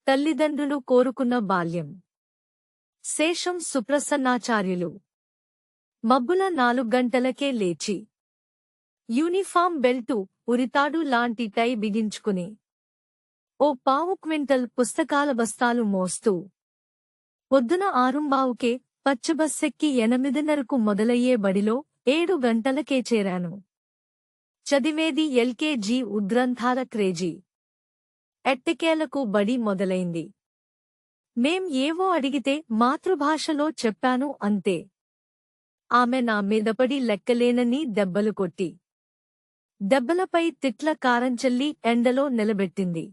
తల్లిదండ్రులు కోరుకున్న బాల్యం. శేషం సుప్రసన్నాచార్యులు. మబ్బుల 4 గంటలకే లేచి యూనిఫాం బెల్టు, ఉరితాడు లాంటి టై బిగించుకుని ఓ పావు క్వింటల్ పుస్తకాల బస్తాలు మోస్తూ పొద్దున 6:15కే పచ్చబస్సెక్కి 8:30కు మొదలయ్యే బడిలో 7 గంటలకే చేరాను. చదివేది ఎల్కేజీ. ఉద్గ్రంథాల క్రేజీ. ఎట్టకేలకు బడి మొదలైంది. మేం ఏవో అడిగితే మాతృభాషలో చెప్పాను అంతే. ఆమె నా మీదపడి లెక్కలేనన్ని దెబ్బలు కొట్టి దెబ్బలపై తిట్ల కారంచల్లి ఎండలో నిలబెట్టింది.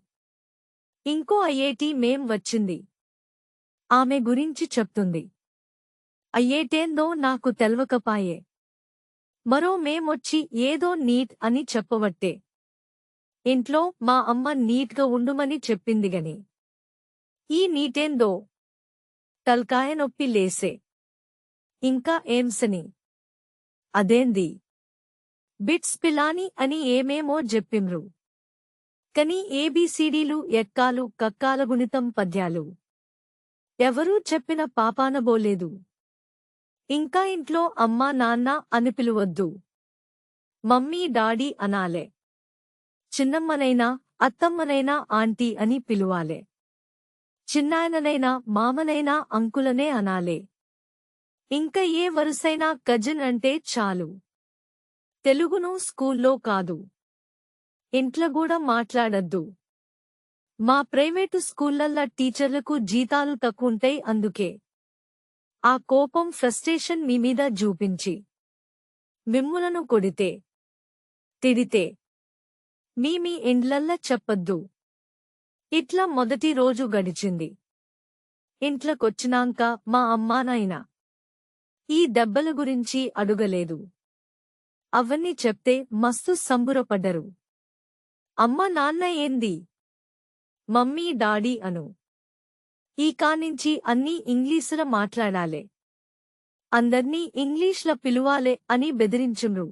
ఇంకో ఐఐటీ మేం వచ్చింది. ఆమె గురించి చెప్తుంది. అయ్యేటేందో నాకు తెల్వకపాయే. మరో మేమొచ్చి ఏదో నీట్ అని చెప్పవట్టే. ఇంట్లో మా అమ్మ నీట్గా ఉండుమని చెప్పిందిగని ఈ నీటేందో తల్కాయ నొప్పి లేసే. ఇంకా ఏంసని అదేంది బిట్స్ పిలాని అని ఏమేమో జెప్పిండ్రు. కని ఏబీసీడీలు, ఎక్కాలు, కక్కాల గుణితం పద్యాలు ఎవరూ చెప్పిన పాపానబోలేదు. ఇంకా ఇంట్లో అమ్మా నాన్న అని పిలువద్దు, మమ్మీ డాడీ అనాలే. చిన్నమ్మనైనా అత్తమ్మనైనా ఆంటీ అని పిలువాలే. చిన్నాయననైనా మామనైనా అంకులనే అనాలే. ఇంక ఏ వరుసైనా కజిన్ అంటే చాలు. తెలుగును స్కూల్లో కాదు, ఇంట్లగూడా మాట్లాడద్దు. మా ప్రైవేటు స్కూళ్ళల్ల టీచర్లకు జీతాలు తక్కువుంటై అందుకే. ఆ కోపం, ఫ్రస్ట్రేషన్ మీమీద జూపించి మిమ్ములను కొడితే, తిడితే మీ ఇండ్లల్ల చెప్పద్దు. ఇట్లా మొదటి రోజు గడిచింది. ఇంట్లకొచ్చినాంక మా అమ్మానాయన ఈ దెబ్బల గురించి అడుగలేదు. అవన్నీ చెప్తే మస్తు సంబురపడ్డరు. అమ్మ నాన్న ఏంది, మమ్మీ డాడీ అను. ఈ కానించి అన్నీ ఇంగ్లీషుల మాట్లాడాలే, అందర్నీ ఇంగ్లీష్ల పిలువాలే అని బెదిరించుండ్రు.